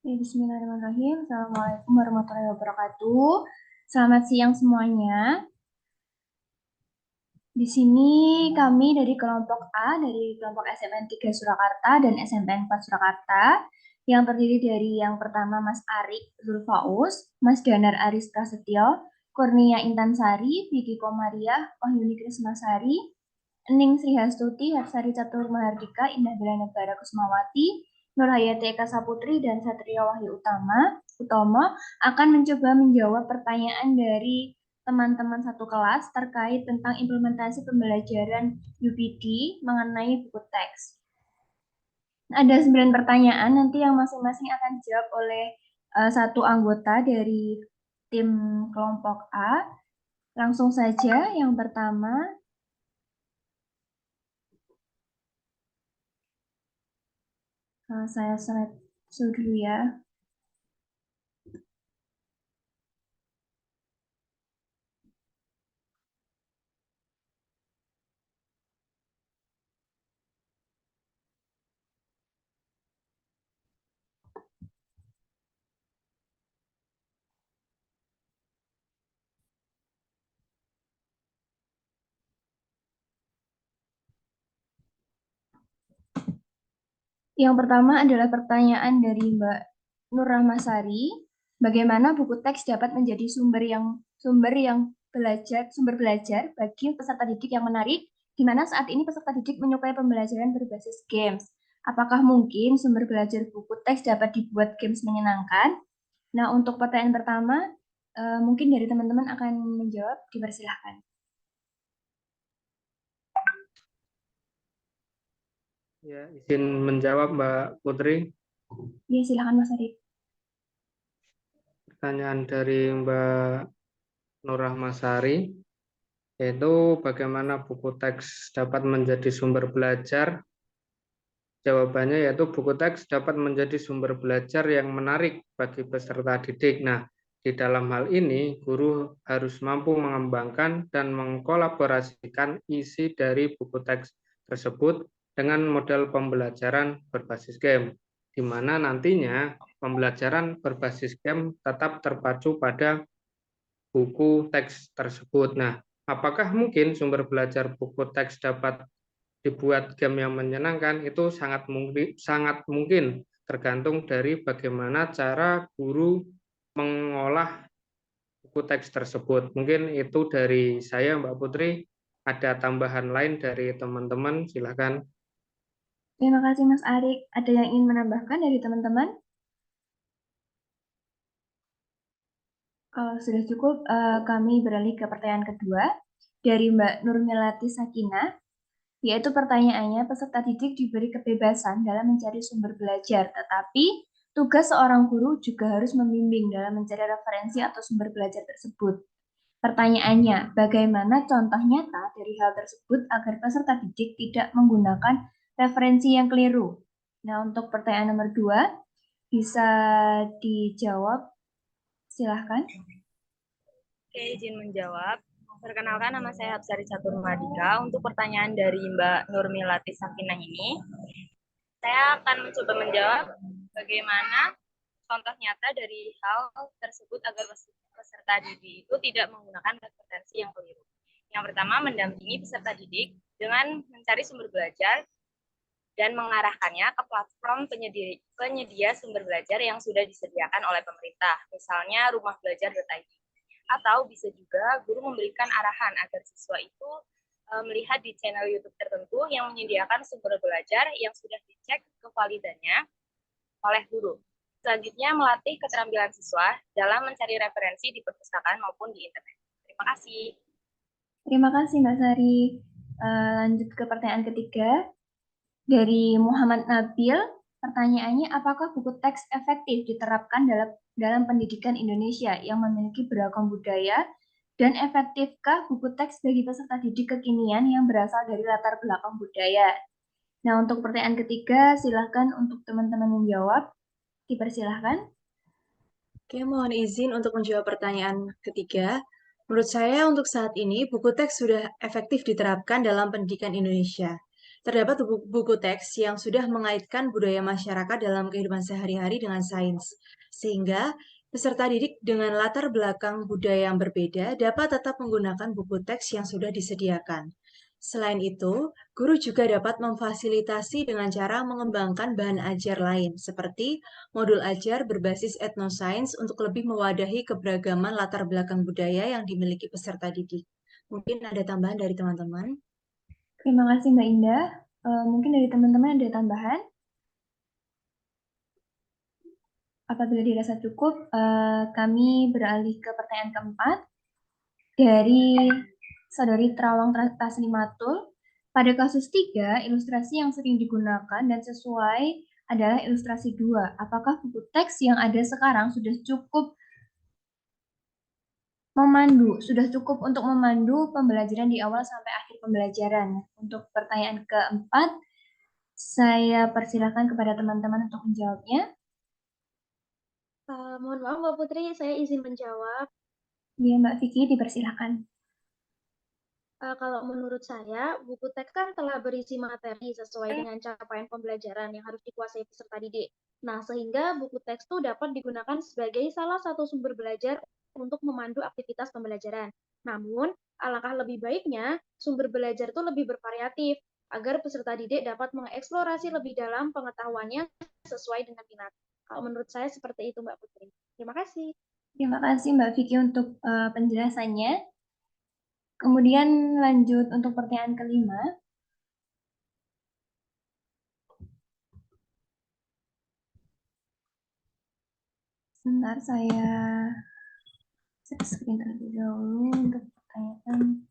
Bismillahirrahmanirrahim. Assalamualaikum warahmatullahi wabarakatuh. Selamat siang semuanya. Di sini kami dari kelompok A, dari kelompok SMN 3 Surakarta dan SMPN 4 Surakarta, yang terdiri dari yang pertama Mas Arik Zulfaus, Mas Danar Aris Prasetyo, Kurnia Intansari, Vicky Komariah, Wahyuni Krismasari, Ening Srihastuti, Hapsari Catur Mahardika, Indah Bela Negara Kusmawati, Nurhayati Eka Saputri, dan Satria Wahyu Utomo akan mencoba menjawab pertanyaan dari teman-teman satu kelas terkait tentang implementasi pembelajaran UPD mengenai buku teks. Ada 9 pertanyaan nanti yang masing-masing akan dijawab oleh satu anggota dari tim kelompok A. Langsung saja, yang pertama, saya slide dulu ya. Yang pertama adalah pertanyaan dari Mbak Nur Rahmasari. Bagaimana buku teks dapat menjadi sumber belajar bagi peserta didik yang menarik, di mana saat ini peserta didik menyukai pembelajaran berbasis games. Apakah mungkin sumber belajar buku teks dapat dibuat games menyenangkan? Nah, untuk pertanyaan pertama, mungkin dari teman-teman akan menjawab, dipersilahkan. Ya, izin menjawab Mbak Putri. Ya, silakan Mas Arik. Pertanyaan dari Mbak Nur Rahmasari, yaitu bagaimana buku teks dapat menjadi sumber belajar. Jawabannya yaitu buku teks dapat menjadi sumber belajar yang menarik bagi peserta didik. Nah, di dalam hal ini, guru harus mampu mengembangkan dan mengkolaborasikan isi dari buku teks tersebut dengan model pembelajaran berbasis game, di mana nantinya pembelajaran berbasis game tetap terpacu pada buku teks tersebut. Nah, apakah mungkin sumber belajar buku teks dapat dibuat game yang menyenangkan? Itu sangat mungkin tergantung dari bagaimana cara guru mengolah buku teks tersebut. Mungkin itu dari saya, Mbak Putri. Ada tambahan lain dari teman-teman, silakan. Terima kasih Mas Arik. Ada yang ingin menambahkan dari teman-teman? Kalau sudah cukup, kami beralih ke pertanyaan kedua dari Mbak Nurmilati Sakinah, yaitu pertanyaannya, peserta didik diberi kebebasan dalam mencari sumber belajar, tetapi tugas seorang guru juga harus membimbing dalam mencari referensi atau sumber belajar tersebut. Pertanyaannya, bagaimana contoh nyata dari hal tersebut agar peserta didik tidak menggunakan referensi yang keliru? Nah, untuk pertanyaan nomor 2, bisa dijawab, silahkan. Oke, izin menjawab. Perkenalkan, nama saya Hapsari Catur Mahardika. Untuk pertanyaan dari Mbak Nurmilati Sakinah ini, saya akan mencoba menjawab bagaimana contoh nyata dari hal tersebut agar peserta didik itu tidak menggunakan referensi yang keliru. Yang pertama, mendampingi peserta didik dengan mencari sumber belajar dan mengarahkannya ke platform penyedia sumber belajar yang sudah disediakan oleh pemerintah, misalnya rumahbelajar.id. Atau bisa juga guru memberikan arahan agar siswa itu melihat di channel YouTube tertentu yang menyediakan sumber belajar yang sudah dicek kevalidannya oleh guru. Selanjutnya, melatih keterampilan siswa dalam mencari referensi di perpustakaan maupun di internet. Terima kasih. Terima kasih Mbak Sari. Lanjut ke pertanyaan ketiga dari Muhammad Nabil. Pertanyaannya, apakah buku teks efektif diterapkan dalam pendidikan Indonesia yang memiliki beragam budaya, dan efektifkah buku teks bagi peserta didik kekinian yang berasal dari latar belakang budaya? Nah, untuk pertanyaan ketiga, silahkan untuk teman-teman menjawab. Dipersilahkan. Oke, mohon izin untuk menjawab pertanyaan ketiga. Menurut saya untuk saat ini buku teks sudah efektif diterapkan dalam pendidikan Indonesia. Terdapat buku teks yang sudah mengaitkan budaya masyarakat dalam kehidupan sehari-hari dengan sains, sehingga peserta didik dengan latar belakang budaya yang berbeda dapat tetap menggunakan buku teks yang sudah disediakan. Selain itu, guru juga dapat memfasilitasi dengan cara mengembangkan bahan ajar lain, seperti modul ajar berbasis etnosains untuk lebih mewadahi keberagaman latar belakang budaya yang dimiliki peserta didik. Mungkin ada tambahan dari teman-teman? Terima kasih Mbak Indah. Mungkin dari teman-teman ada tambahan? Apabila dirasa cukup, kami beralih ke pertanyaan keempat dari Saudari Terawang Taslimatul. Pada kasus 3, ilustrasi yang sering digunakan dan sesuai adalah ilustrasi 2. Apakah buku teks yang ada sekarang sudah cukup untuk memandu pembelajaran di awal sampai akhir pembelajaran? Untuk pertanyaan keempat, saya persilakan kepada teman-teman untuk menjawabnya. Mohon maaf Mbak Putri, saya izin menjawab. Ya, Mbak Vicky, dipersilakan. Kalau menurut saya, buku teks kan telah berisi materi sesuai dengan capaian pembelajaran yang harus dikuasai peserta didik. Nah, sehingga buku teks itu dapat digunakan sebagai salah satu sumber belajar untuk memandu aktivitas pembelajaran. Namun, alangkah lebih baiknya sumber belajar itu lebih bervariatif agar peserta didik dapat mengeksplorasi lebih dalam pengetahuannya sesuai dengan minat. Kalau menurut saya seperti itu, Mbak Putri. Terima kasih. Terima kasih Mbak Vicky untuk penjelasannya. Kemudian lanjut untuk pertanyaan kelima. Sebentar, saya set screen terlebih dahulu untuk pertanyaan.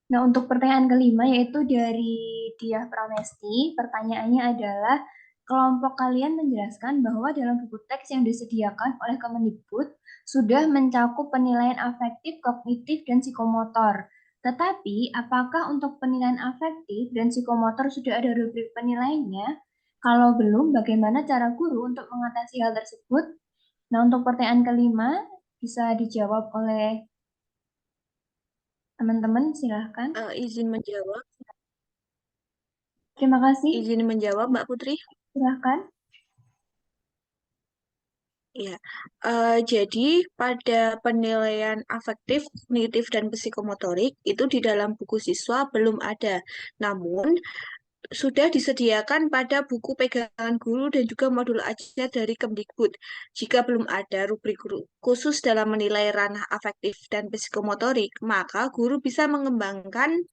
Nah, untuk pertanyaan kelima yaitu dari Diah Pramesti, pertanyaannya adalah kelompok kalian menjelaskan bahwa dalam buku teks yang disediakan oleh Kemendikbud sudah mencakup penilaian afektif, kognitif, dan psikomotor. Tetapi, apakah untuk penilaian afektif dan psikomotor sudah ada rubrik penilaiannya? Kalau belum, bagaimana cara guru untuk mengatasi hal tersebut? Nah, untuk pertanyaan kelima bisa dijawab oleh teman-teman, silahkan. Izin menjawab. Terima kasih. Izin menjawab, Mbak Putri. Silahkan. Ya, jadi pada penilaian afektif, kognitif, dan psikomotorik itu di dalam buku siswa belum ada. Namun, sudah disediakan pada buku pegangan guru dan juga modul ajar dari Kemdikbud. Jika belum ada rubrik khusus dalam menilai ranah afektif dan psikomotorik, maka guru bisa mengembangkan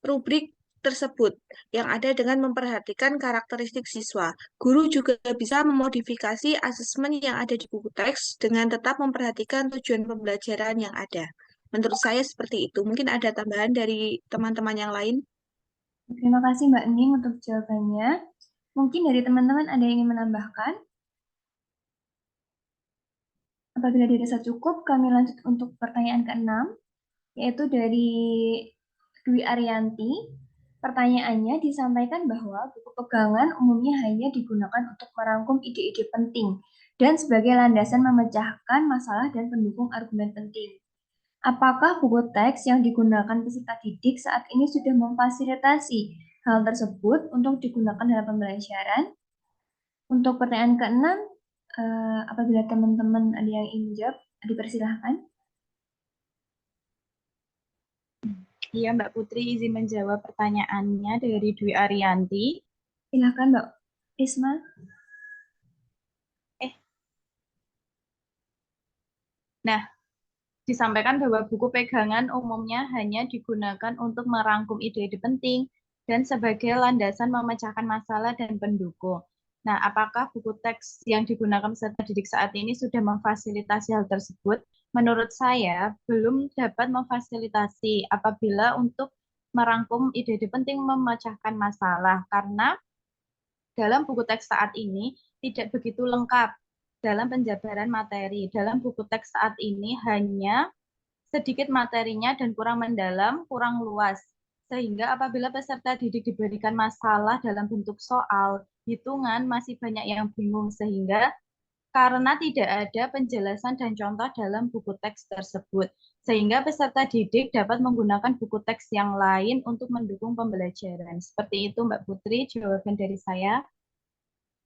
rubrik tersebut yang ada dengan memperhatikan karakteristik siswa. Guru juga bisa memodifikasi asesmen yang ada di buku teks dengan tetap memperhatikan tujuan pembelajaran yang ada. Menurut saya seperti itu. Mungkin ada tambahan dari teman-teman yang lain. Terima kasih Mbak Ning untuk jawabannya. Mungkin dari teman-teman ada yang ingin menambahkan? Apabila dirasa cukup, kami lanjut untuk pertanyaan ke-6, yaitu dari Dwi Arianti. Pertanyaannya disampaikan bahwa buku pegangan umumnya hanya digunakan untuk merangkum ide-ide penting dan sebagai landasan memecahkan masalah dan pendukung argumen penting. Apakah buku teks yang digunakan peserta didik saat ini sudah memfasilitasi hal tersebut untuk digunakan dalam pembelajaran? Untuk pertanyaan ke-6, apabila teman-teman ada yang ingin jawab, dipersilahkan. Iya, Mbak Putri izin menjawab pertanyaannya dari Dwi Arianti. Silahkan Mbak Isma. Nah, disampaikan bahwa buku pegangan umumnya hanya digunakan untuk merangkum ide-ide penting dan sebagai landasan memecahkan masalah dan pendukung. Nah, apakah buku teks yang digunakan peserta didik saat ini sudah memfasilitasi hal tersebut? Menurut saya, belum dapat memfasilitasi apabila untuk merangkum ide-ide penting memecahkan masalah, karena dalam buku teks saat ini tidak begitu lengkap dalam penjabaran materi. Dalam buku teks saat ini hanya sedikit materinya dan kurang mendalam, kurang luas. Sehingga apabila peserta didik diberikan masalah dalam bentuk soal, hitungan, masih banyak yang bingung. Sehingga karena tidak ada penjelasan dan contoh dalam buku teks tersebut. sehingga peserta didik dapat menggunakan buku teks yang lain untuk mendukung pembelajaran. Seperti itu Mbak Putri, jawaban dari saya.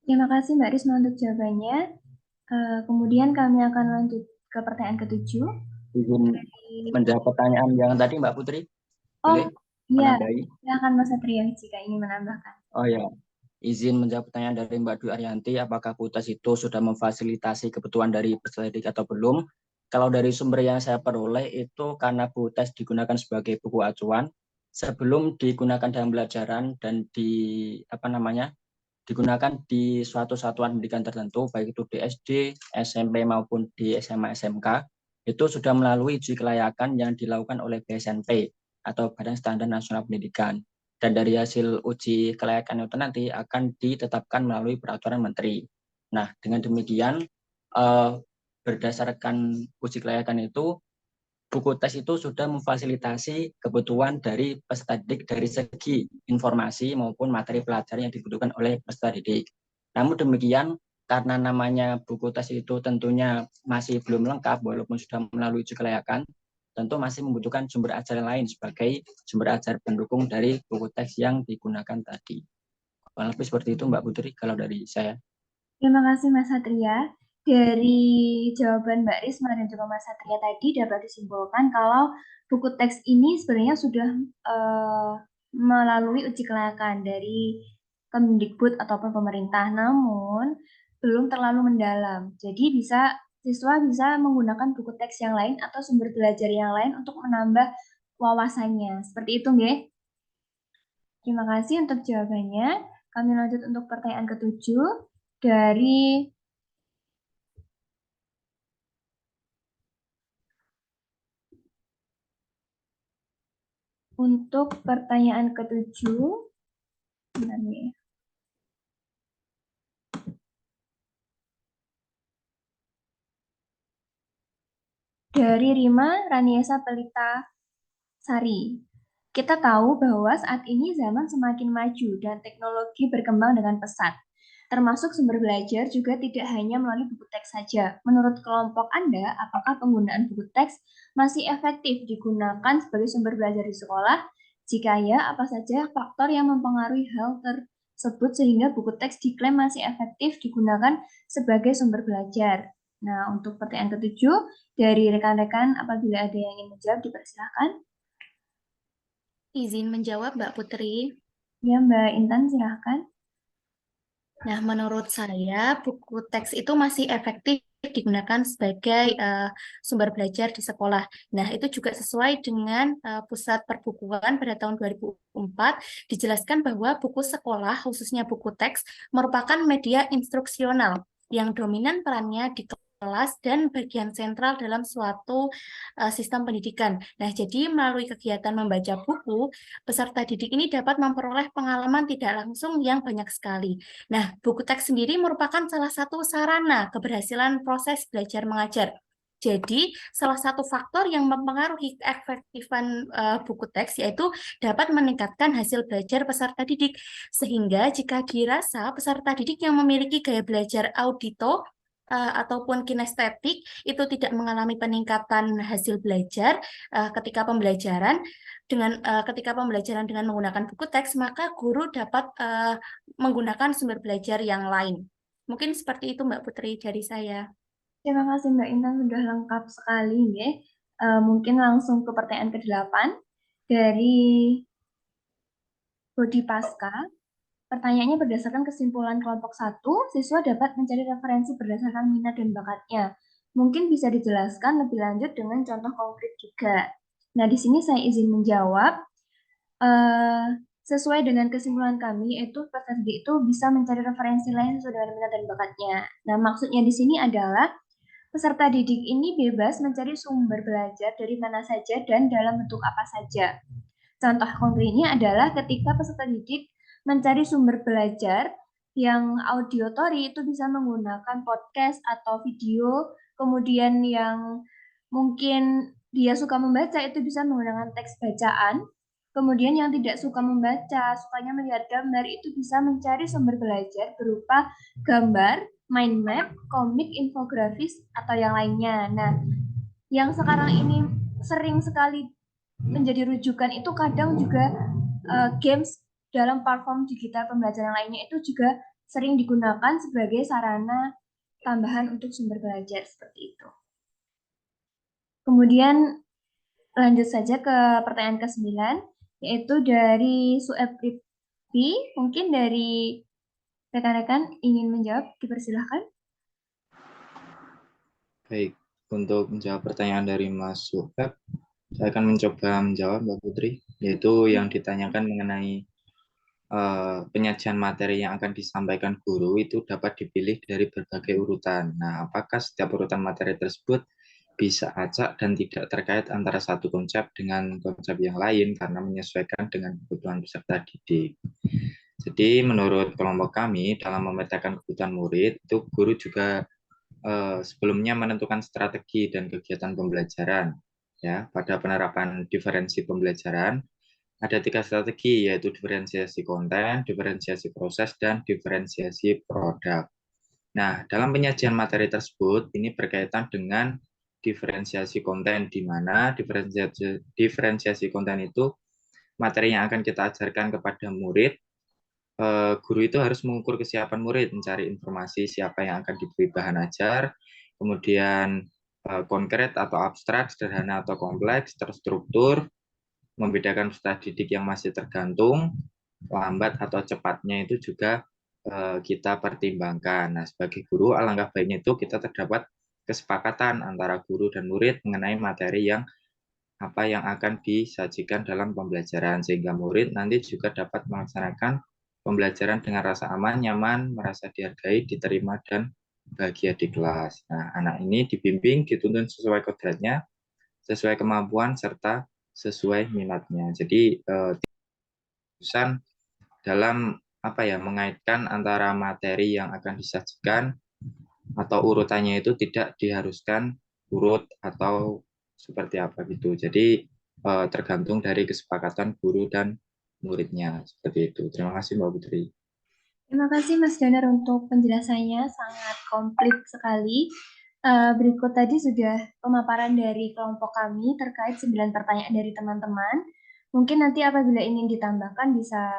Terima kasih Mbak Risma untuk jawabannya. Kemudian kami akan lanjut ke pertanyaan ke-7. Izin menjawab pertanyaan yang tadi Mbak Putri. Oh, Boleh iya. menambahi? Silakan Mas Satria jika ingin menambahkan. Oh ya, izin menjawab pertanyaan dari Mbak Dwi Arianti, apakah Butas itu sudah memfasilitasi kebutuhan dari peserta didik atau belum? Kalau dari sumber yang saya peroleh itu karena Butas digunakan sebagai buku acuan sebelum digunakan dalam pelajaran dan digunakan di suatu satuan pendidikan tertentu, baik itu di SD, SMP maupun di SMA SMK, itu sudah melalui uji kelayakan yang dilakukan oleh BSNP atau Badan Standar Nasional Pendidikan. Dan dari hasil uji kelayakan itu nanti akan ditetapkan melalui peraturan menteri. Nah, dengan demikian berdasarkan uji kelayakan itu, buku teks itu sudah memfasilitasi kebutuhan dari peserta didik dari segi informasi maupun materi pelajaran yang dibutuhkan oleh peserta didik. Namun demikian, karena namanya buku teks itu tentunya masih belum lengkap walaupun sudah melalui uji kelayakan, tentu masih membutuhkan sumber ajar lain sebagai sumber ajar pendukung dari buku teks yang digunakan tadi. Kurang lebih seperti itu Mbak Putri kalau dari saya. Terima kasih Mas Satria. Dari jawaban Mbak Risma dan juga Mas Satria tadi dapat disimpulkan kalau buku teks ini sebenarnya sudah melalui uji kelayakan dari Kemdikbud ataupun pemerintah, namun belum terlalu mendalam. Jadi siswa bisa menggunakan buku teks yang lain atau sumber belajar yang lain untuk menambah wawasannya. Seperti itu, nggih? Terima kasih untuk jawabannya. Kami lanjut untuk pertanyaan ke-7 dari untuk pertanyaan ke-7 dari Rima Raniesa Pelita Sari. Kita tahu bahwa saat ini zaman semakin maju dan teknologi berkembang dengan pesat. Termasuk sumber belajar juga tidak hanya melalui buku teks saja. Menurut kelompok Anda, apakah penggunaan buku teks masih efektif digunakan sebagai sumber belajar di sekolah? Jika ya, apa saja faktor yang mempengaruhi hal tersebut sehingga buku teks diklaim masih efektif digunakan sebagai sumber belajar? Nah, untuk pertanyaan ke-7, dari rekan-rekan apabila ada yang ingin menjawab, dipersilahkan. Izin menjawab Mbak Putri. Ya, Mbak Intan, silahkan. Nah, menurut saya buku teks itu masih efektif digunakan sebagai sumber belajar di sekolah. Nah, itu juga sesuai dengan Pusat Perbukuan pada tahun 2004 dijelaskan bahwa buku sekolah, khususnya buku teks, merupakan media instruksional yang dominan perannya di kelas dan bagian sentral dalam suatu sistem pendidikan. Nah, jadi melalui kegiatan membaca buku, peserta didik ini dapat memperoleh pengalaman tidak langsung yang banyak sekali. Nah, buku teks sendiri merupakan salah satu sarana keberhasilan proses belajar mengajar. Jadi, salah satu faktor yang mempengaruhi keefektifan buku teks yaitu dapat meningkatkan hasil belajar peserta didik. Sehingga jika dirasa peserta didik yang memiliki gaya belajar audito ataupun kinestetik itu tidak mengalami peningkatan hasil belajar ketika pembelajaran dengan menggunakan buku teks, maka guru dapat menggunakan sumber belajar yang lain. Mungkin seperti itu Mbak Putri dari saya. Terima kasih Mbak Intan, sudah lengkap sekali ya. Mungkin langsung ke pertanyaan ke-8 dari Bodi Pasca. Pertanyaannya berdasarkan kesimpulan kelompok 1, siswa dapat mencari referensi berdasarkan minat dan bakatnya. Mungkin bisa dijelaskan lebih lanjut dengan contoh konkret juga. Nah, di sini saya izin menjawab. Sesuai dengan kesimpulan kami, yaitu peserta didik itu bisa mencari referensi lain sesuai dengan minat dan bakatnya. Nah, maksudnya di sini adalah peserta didik ini bebas mencari sumber belajar dari mana saja dan dalam bentuk apa saja. Contoh konkretnya adalah ketika peserta didik mencari sumber belajar yang audiotori itu bisa menggunakan podcast atau video, kemudian yang mungkin dia suka membaca itu bisa menggunakan teks bacaan, kemudian yang tidak suka membaca, sukanya melihat gambar itu bisa mencari sumber belajar berupa gambar, mind map, komik, infografis, atau yang lainnya. Nah, yang sekarang ini sering sekali menjadi rujukan itu kadang juga games dalam platform digital pembelajaran lainnya itu juga sering digunakan sebagai sarana tambahan untuk sumber belajar seperti itu. Kemudian lanjut saja ke pertanyaan ke-9, yaitu dari Sueb Lutfi. Mungkin dari rekan-rekan ingin menjawab, dipersilahkan. Baik, untuk menjawab pertanyaan dari Mas Sueb, saya akan mencoba menjawab Mbak Putri, yaitu yang ditanyakan mengenai penyajian materi yang akan disampaikan guru itu dapat dipilih dari berbagai urutan. Nah, apakah setiap urutan materi tersebut bisa acak dan tidak terkait antara satu konsep dengan konsep yang lain karena menyesuaikan dengan kebutuhan peserta didik. Jadi menurut kelompok kami dalam memetakan kebutuhan murid itu guru juga sebelumnya menentukan strategi dan kegiatan pembelajaran. Ya, pada penerapan diferensi pembelajaran ada 3 strategi, yaitu diferensiasi konten, diferensiasi proses, dan diferensiasi produk. Nah, dalam penyajian materi tersebut, ini berkaitan dengan diferensiasi konten, di mana diferensiasi konten itu materi yang akan kita ajarkan kepada murid. Guru itu harus mengukur kesiapan murid, mencari informasi siapa yang akan diberi bahan ajar, kemudian konkret atau abstrak, sederhana atau kompleks, terstruktur, membedakan peserta didik yang masih tergantung, lambat atau cepatnya itu juga kita pertimbangkan. Nah, sebagai guru, alangkah baiknya itu kita terdapat kesepakatan antara guru dan murid mengenai materi yang apa yang akan disajikan dalam pembelajaran, sehingga murid nanti juga dapat melaksanakan pembelajaran dengan rasa aman, nyaman, merasa dihargai, diterima, dan bahagia di kelas. Nah, anak ini dibimbing, dituntun sesuai kodratnya, sesuai kemampuan, serta sesuai minatnya. Jadi urusan dalam mengaitkan antara materi yang akan disajikan atau urutannya itu tidak diharuskan urut atau seperti apa gitu. Jadi tergantung dari kesepakatan guru dan muridnya seperti itu. Terima kasih Mbak Putri. Terima kasih Mas Danar untuk penjelasannya, sangat komplit sekali. Berikut tadi sudah pemaparan dari kelompok kami terkait 9 pertanyaan dari teman-teman. Mungkin nanti apabila ingin ditambahkan bisa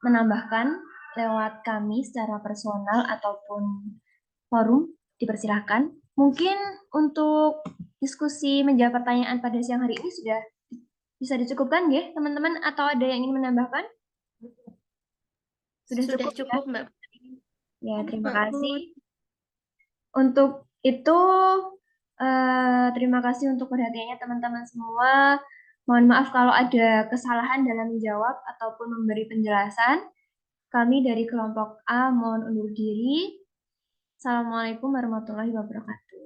menambahkan lewat kami secara personal ataupun forum, dipersilahkan. Mungkin untuk diskusi menjawab pertanyaan pada siang hari ini sudah bisa dicukupkan ya teman-teman, atau ada yang ingin menambahkan? Sudah cukup ya? Mbak. Ya, terima kasih. Untuk itu, terima kasih untuk perhatiannya teman-teman semua. Mohon maaf kalau ada kesalahan dalam menjawab ataupun memberi penjelasan. Kami dari kelompok A mohon undur diri. Assalamualaikum warahmatullahi wabarakatuh.